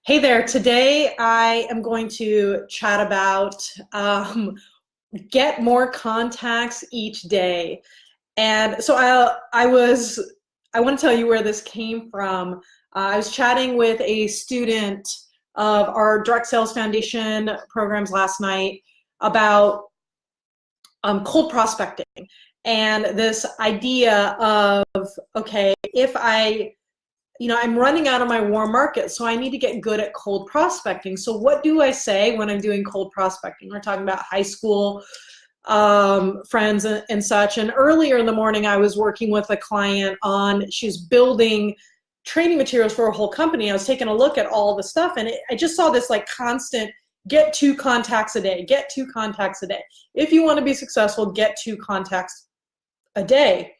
Hey there, today I am going to chat about get more contacts each day. And so I want to tell you where this came from. I was chatting with a student of our Direct Sales Foundation programs last night about cold prospecting and this idea of, okay, if I'm running out of my warm market, so I need to get good at cold prospecting. So what do I say when I'm doing cold prospecting? We're talking about high school friends and such. And earlier in the morning, I was working with a client she's building training materials for a whole company. I was taking a look at all the stuff, and I just saw this like constant, get 2 contacts a day, get 2 contacts a day. If you want to be successful, get 2 contacts a day.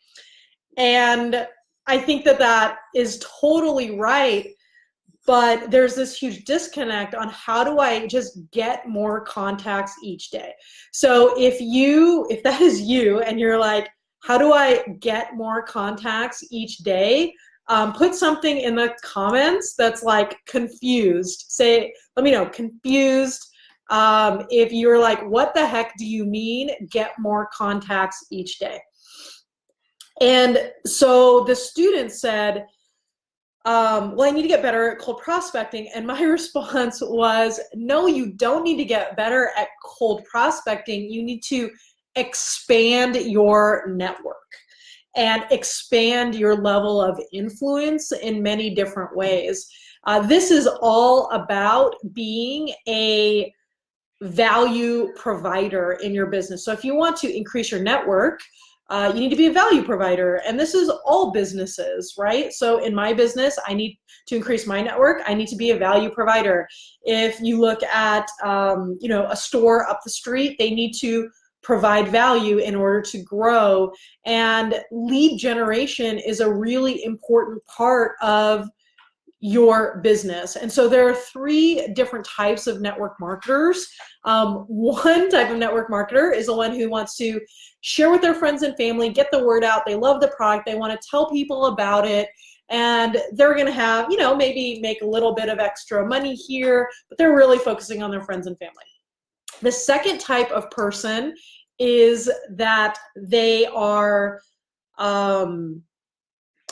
And I think that is totally right, but there's this huge disconnect on how do I just get more contacts each day. So if that is you and you're like, how do I get more contacts each day? Put something in the comments that's like confused. Let me know, confused. If you're like, what the heck do you mean get more contacts each day? And so the student said, well, I need to get better at cold prospecting. And my response was, no, you don't need to get better at cold prospecting. You need to expand your network and expand your level of influence in many different ways. This is all about being a value provider in your business. So if you want to increase your network, you need to be a value provider, and this is all businesses, right? So in my business, I need to increase my network. I need to be a value provider. If you look at a store up the street, they need to provide value in order to grow, and lead generation is a really important part of your business. And so there are 3 different types of network marketers. One type of network marketer is the one who wants to share with their friends and family, get the word out. They love the product. They want to tell people about it. And they're going to have, maybe make a little bit of extra money here, but they're really focusing on their friends and family. The second type of person is that they are,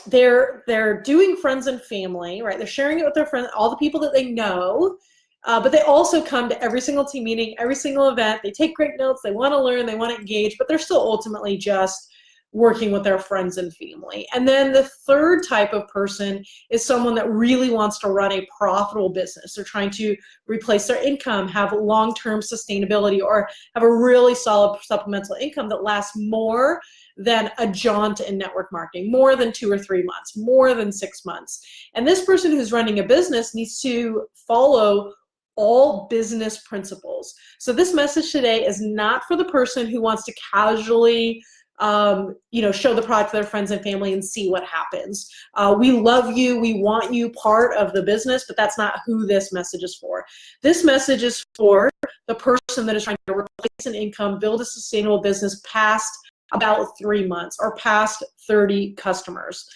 they're doing friends and family, right? They're sharing it with their friends, all the people that they know, but they also come to every single team meeting, every single event. They take great notes, they want to learn, they want to engage, but they're still ultimately just working with their friends and family. And then the third type of person is someone that really wants to run a profitable business. They're trying to replace their income, have long-term sustainability, or have a really solid supplemental income that lasts more than a jaunt in network marketing, more than 2 or 3 months, more than 6 months. And this person who's running a business needs to follow all business principles. So this message today is not for the person who wants to casually show the product to their friends and family and see what happens. We love you, we want you part of the business, but that's not who this message is for. This message is for the person that is trying to replace an income, build a sustainable business past about 3 months or past 30 customers.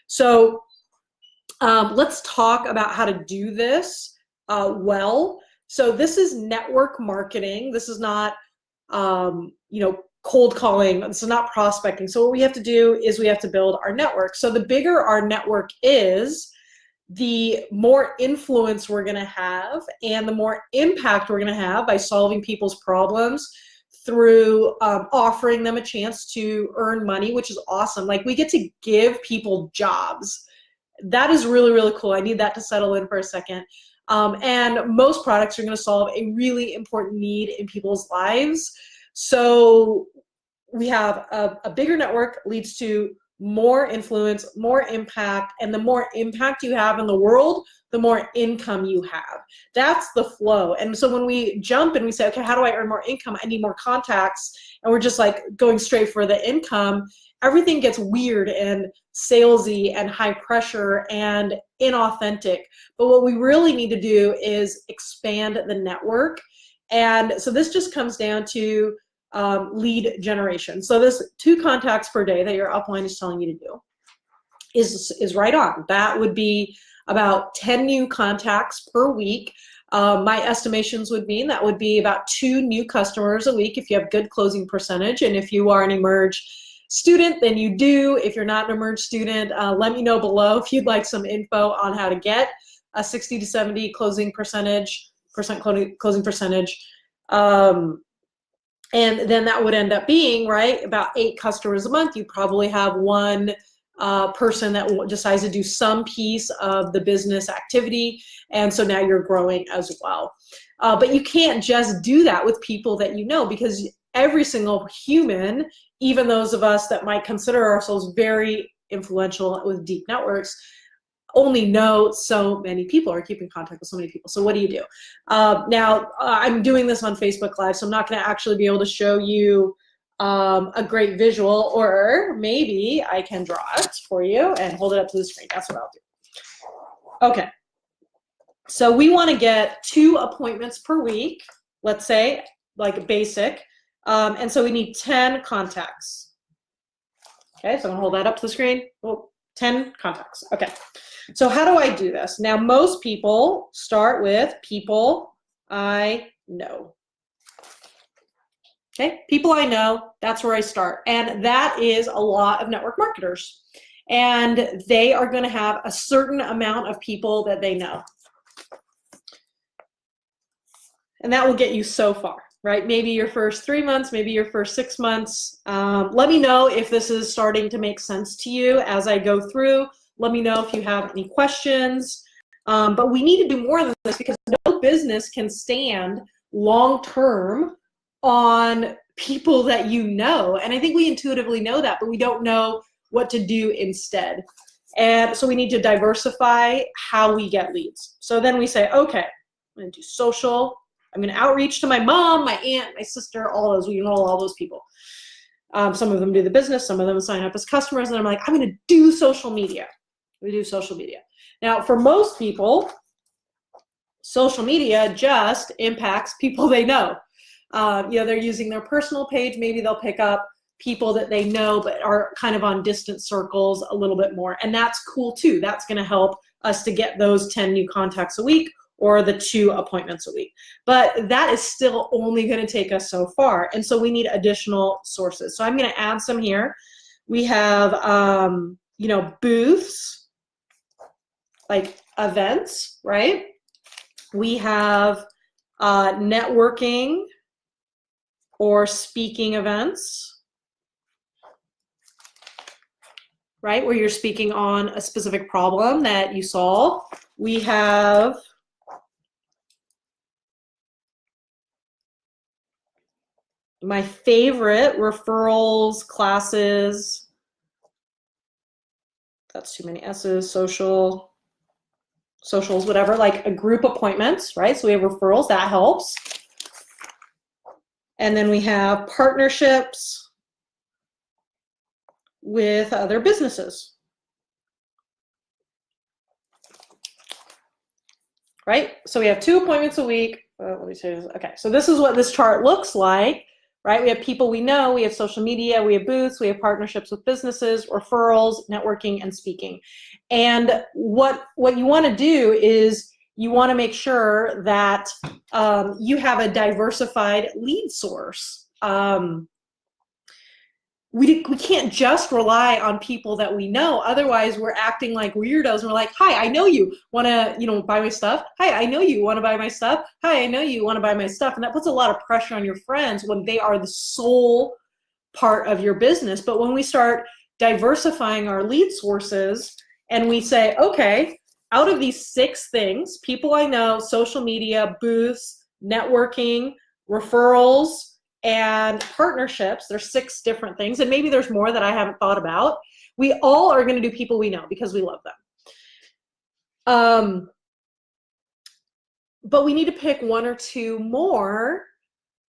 So let's talk about how to do this well. So this is network marketing. This is not, cold calling. This is not prospecting. So what we have to do is we have to build our network. So the bigger our network is, the more influence we're going to have and the more impact we're going to have by solving people's problems through offering them a chance to earn money, which is awesome. Like, we get to give people jobs. That is really, really cool. I need that to settle in for a second. And most products are going to solve a really important need in people's lives. So we have a bigger network leads to more influence, more impact, and the more impact you have in the world, the more income you have. That's the flow. And so when we jump and we say, okay, how do I earn more income? I need more contacts. And we're just like going straight for the income. Everything gets weird and salesy and high pressure and inauthentic. But what we really need to do is expand the network. And so this just comes down to lead generation. So this 2 contacts per day that your upline is telling you to do is right on. That would be about 10 new contacts per week. My estimations would mean that would be about 2 new customers a week if you have good closing percentage. And if you are an Emerge student, then you do. If you're not an Emerge student, let me know below if you'd like some info on how to get a 60 to 70 closing percentage. And then that would end up being, right, about 8 customers a month. You probably have one person that decides to do some piece of the business activity, and so now you're growing as well. But you can't just do that with people that you know, because every single human, even those of us that might consider ourselves very influential with deep networks, only know so many people or keep in contact with so many people. So what do? Now, I'm doing this on Facebook Live, so I'm not going to actually be able to show you a great visual, or maybe I can draw it for you and hold it up to the screen. That's what I'll do. Okay. So we want to get 2 appointments per week, let's say, like basic. And so we need 10 contacts. Okay, so I'm going to hold that up to the screen. Oh, 10 contacts. Okay. So how do I do this? Now, most people start with people I know. Okay, people I know, that's where I start. And that is a lot of network marketers. And they are going to have a certain amount of people that they know. And that will get you so far, right? Maybe your first 3 months, maybe your first 6 months. Let me know if this is starting to make sense to you as I go through. Let me know if you have any questions. But we need to do more than this, because no business can stand long-term on people that you know. And I think we intuitively know that, but we don't know what to do instead. And so we need to diversify how we get leads. So then we say, okay, I'm going to do social. I'm going to outreach to my mom, my aunt, my sister, all those. We know all those people. Some of them do the business. Some of them sign up as customers. And I'm like, I'm going to do social media. We do social media. Now, for most people, social media just impacts people they know. They're using their personal page. Maybe they'll pick up people that they know but are kind of on distant circles a little bit more. And that's cool too. That's going to help us to get those 10 new contacts a week or the 2 appointments a week. But that is still only going to take us so far. And so we need additional sources. So I'm going to add some here. We have, booths, like events, right? We have networking or speaking events, right? Where you're speaking on a specific problem that you solve. We have my favorite, referrals, classes. That's too many S's, socials, whatever, like a group appointments, right? So we have referrals, that helps. And then we have partnerships with other businesses, right? So we have 2 appointments a week. Let me say this. Okay, so this is what this chart looks like, right? We have people we know, we have social media, we have booths, we have partnerships with businesses, referrals, networking, and speaking. And what you want to do is you want to make sure that you have a diversified lead source. We can't just rely on people that we know. Otherwise, we're acting like weirdos. And we're like, hi, I know you. Want to buy my stuff? Hi, I know you. Want to buy my stuff? Hi, I know you. Want to buy my stuff? And that puts a lot of pressure on your friends when they are the sole part of your business. But when we start diversifying our lead sources and we say, okay, out of these 6 things, people I know, social media, booths, networking, referrals, and partnerships, there's 6 different things, and maybe there's more that I haven't thought about. We all are going to do people we know because we love them. But we need to pick 1 or 2 more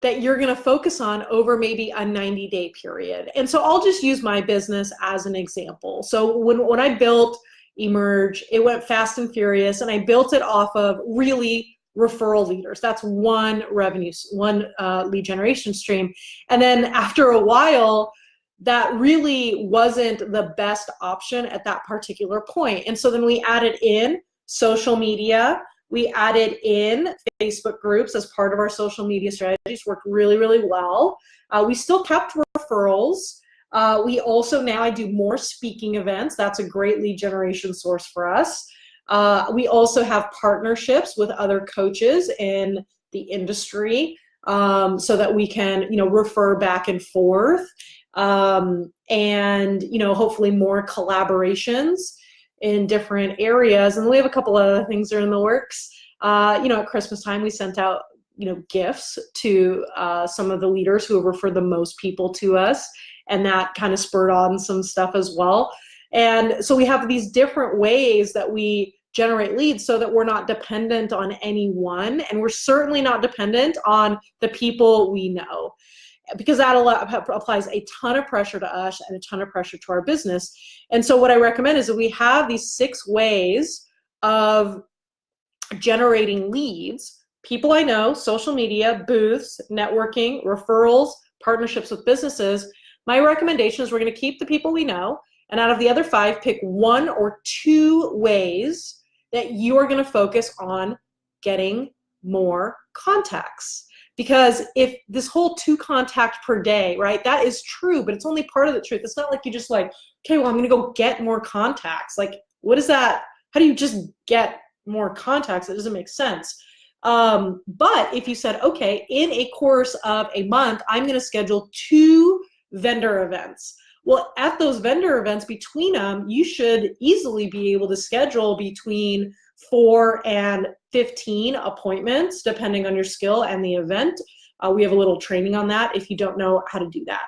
that you're going to focus on over maybe a 90-day period. And so I'll just use my business as an example. So when I built Emerge, it went fast and furious, and I built it off of really referral leaders. That's one lead generation stream. And then after a while, that really wasn't the best option at that particular point. And so then we added in social media. We added in Facebook groups as part of our social media strategies, worked really, really well. We still kept referrals. We also, now I do more speaking events. That's a great lead generation source for us. We also have partnerships with other coaches in the industry, so that we can, refer back and forth, and, hopefully more collaborations in different areas. And we have a couple other things that are in the works. At Christmas time, we sent out, gifts to some of the leaders who have referred the most people to us, and that kind of spurred on some stuff as well. And so we have these different ways that we generate leads so that we're not dependent on anyone, and we're certainly not dependent on the people we know, because that applies a ton of pressure to us and a ton of pressure to our business. And so what I recommend is that we have these 6 ways of generating leads: people I know, social media, booths, networking, referrals, partnerships with businesses. My recommendation is we're going to keep the people we know, and out of the other 5, pick 1 or 2 ways that you are going to focus on getting more contacts. Because if this whole 2 contacts per day, right, that is true, but it's only part of the truth. It's not like you just like, okay, well, I'm going to go get more contacts. Like, what is that? How do you just get more contacts? It doesn't make sense. But if you said, okay, in a course of a month, I'm going to schedule 2 vendor events. Well, at those vendor events, between them, you should easily be able to schedule between 4 and 15 appointments, depending on your skill and the event. We have a little training on that if you don't know how to do that.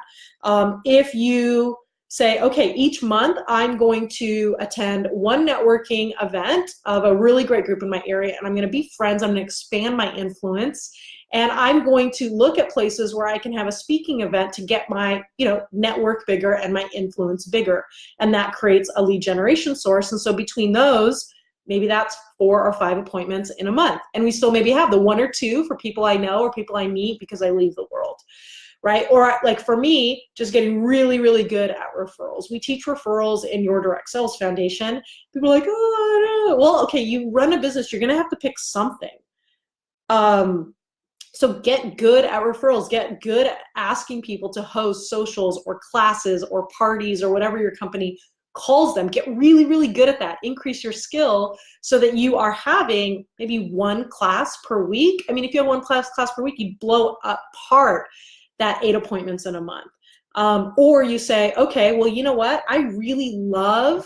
If you say, okay, each month I'm going to attend 1 networking event of a really great group in my area, and I'm going to be friends, I'm going to expand my influence, and I'm going to look at places where I can have a speaking event to get my, network bigger and my influence bigger. And that creates a lead generation source. And so between those, maybe that's 4 or 5 appointments in a month. And we still maybe have the 1 or 2 for people I know or people I meet because I leave the world, right? Or like for me, just getting really, really good at referrals. We teach referrals in Your Direct Sales Foundation. People are like, oh, I don't know. Well, okay, you run a business, you're going to have to pick something. So get good at referrals, get good at asking people to host socials or classes or parties or whatever your company calls them. Get really, really good at that. Increase your skill so that you are having maybe 1 class per week. I mean, if you have 1 class per week, you blow apart that 8 appointments in a month. Or you say, okay, well, you know what? I really love,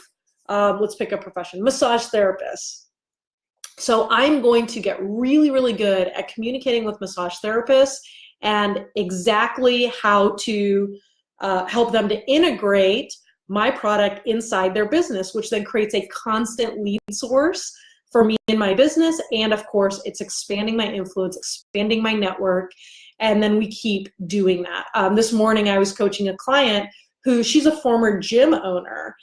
let's pick a profession, massage therapists. So I'm going to get really, really good at communicating with massage therapists and exactly how to help them to integrate my product inside their business, which then creates a constant lead source for me in my business. And of course, it's expanding my influence, expanding my network. And then we keep doing that. This morning, I was coaching a client who, she's a former gym owner.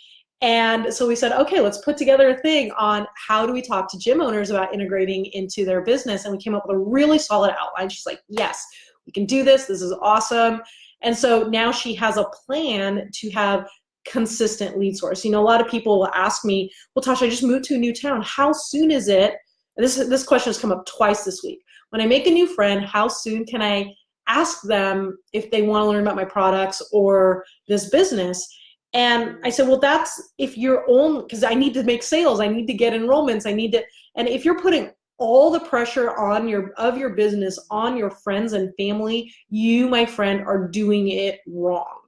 And so we said, okay, let's put together a thing on how do we talk to gym owners about integrating into their business. And we came up with a really solid outline. She's like, yes, we can do this. This is awesome. And so now she has a plan to have consistent lead source. A lot of people will ask me, well, Tasha, I just moved to a new town. How soon is it? And this question has come up twice this week. When I make a new friend, how soon can I ask them if they want to learn about my products or this business? And I said, well, that's if you're on, because I need to make sales, I need to get enrollments, and if you're putting all the pressure on your business on your friends and family, you, my friend, are doing it wrong.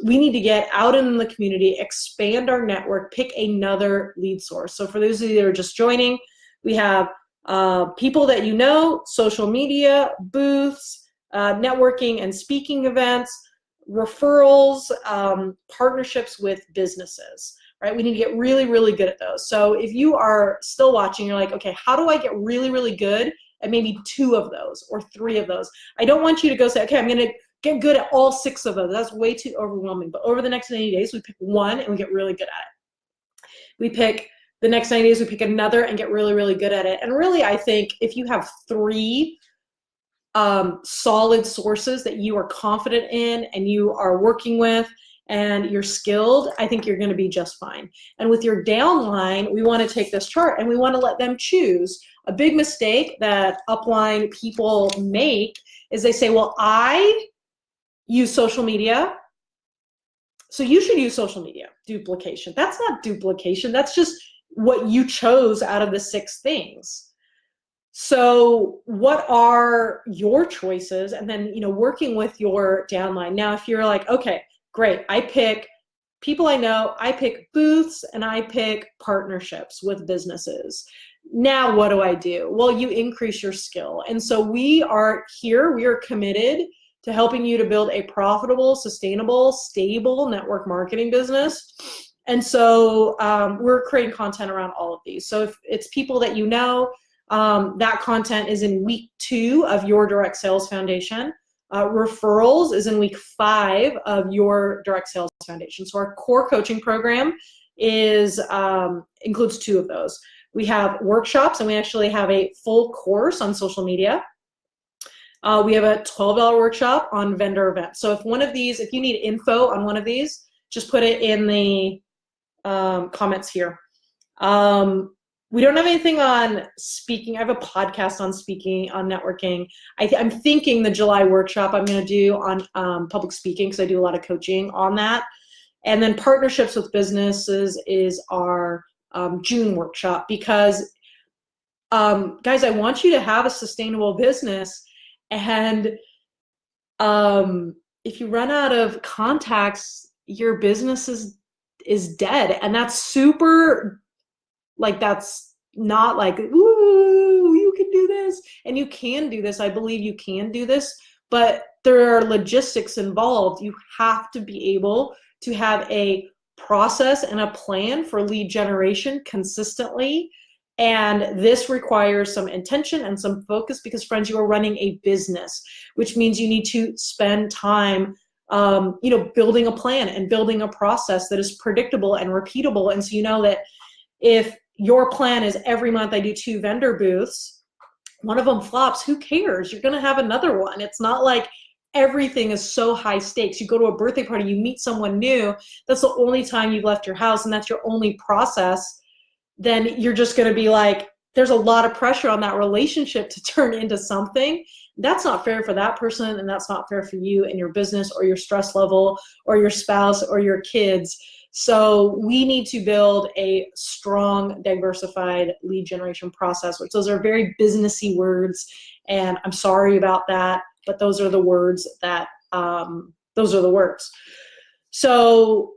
We need to get out in the community, expand our network, pick another lead source. So for those of you that are just joining, we have people that you know, social media, booths, networking and speaking events, referrals, partnerships with businesses, right? We need to get really, really good at those. So if you are still watching, you're like, okay, how do I get really, really good at maybe 2 of those or 3 of those? I don't want you to go say, okay, I'm going to get good at all 6 of those. That's way too overwhelming. But over the next 90 days, we pick 1 and we get really good at it. We pick the next 90 days, we pick another and get really, really good at it. And really, I think if you have 3 solid sources that you are confident in and you are working with, and you're skilled, I think you're going to be just fine. And with your downline, we want to take this chart and we want to let them choose. A big mistake that upline people make is they say, well, I use social media, so you should use social media. Duplication. That's not duplication. That's just what you chose out of the 6 things. So what are your choices? And then, working with your downline. Now, if you're like, okay, great, I pick people I know, I pick booths, and I pick partnerships with businesses. Now, what do I do? Well, you increase your skill. And so we are here, we are committed to helping you to build a profitable, sustainable, stable network marketing business. And so we're creating content around all of these. So if it's people that you know, that content is in week 2 of your direct sales foundation. Referrals is in week 5 of your direct sales foundation. So our core coaching program is includes 2 of those. We have workshops, and we actually have a full course on social media. We have a $12 workshop on vendor events. So if you need info on one of these, just put it in the comments here. We don't have anything on speaking. I have a podcast on speaking, on networking. I'm thinking the July workshop I'm going to do on public speaking, because I do a lot of coaching on that. And then partnerships with businesses is our June workshop, because guys, I want you to have a sustainable business. And if you run out of contacts, your business is dead. And that's super, that's not like, ooh, you can do this. And you can do this. I believe you can do this, but there are logistics involved. You have to be able to have a process and a plan for lead generation consistently. And this requires some intention and some focus, because, friends, you are running a business, which means you need to spend time building a plan and building a process that is predictable and repeatable. And so you know that if your plan is every month I do 2 vendor booths, one of them flops, who cares? You're going to have another one. It's not like everything is so high stakes. You go to a birthday party, you meet someone new, that's the only time you've left your house, and that's your only process. Then you're just going to be like, there's a lot of pressure on that relationship to turn into something. That's not fair for that person, and that's not fair for you and your business or your stress level or your spouse or your kids. So we need to build a strong, diversified lead generation process, which those are very businessy words, and I'm sorry about that, but those are the words that, So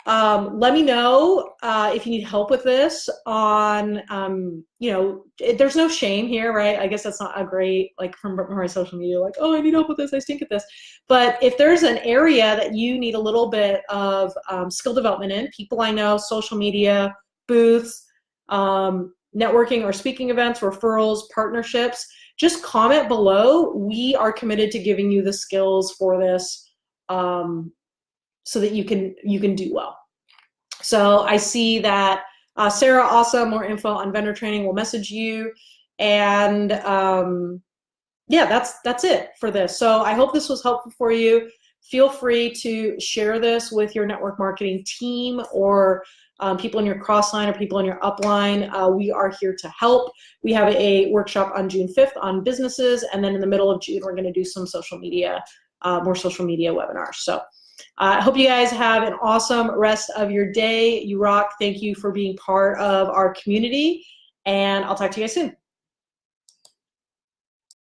let me know if you need help with this on, there's no shame here, right? I guess that's not a great, from my social media, oh, I need help with this, I stink at this. But if there's an area that you need a little bit of skill development in, people I know, social media, booths, networking or speaking events, referrals, partnerships, just comment below. We are committed to giving you the skills for this, so that you can do well. So I see that Sarah, awesome, more info on vendor training, will message you. And yeah, that's it for this. So I hope this was helpful for you. Feel free to share this with your network marketing team, or people in your crossline, or people in your upline. We are here to help. We have a workshop on June 5th on businesses, and then in the middle of June, we're going to do some social media, more social media webinars. So I hope you guys have an awesome rest of your day. You rock. Thank you for being part of our community, and I'll talk to you guys soon.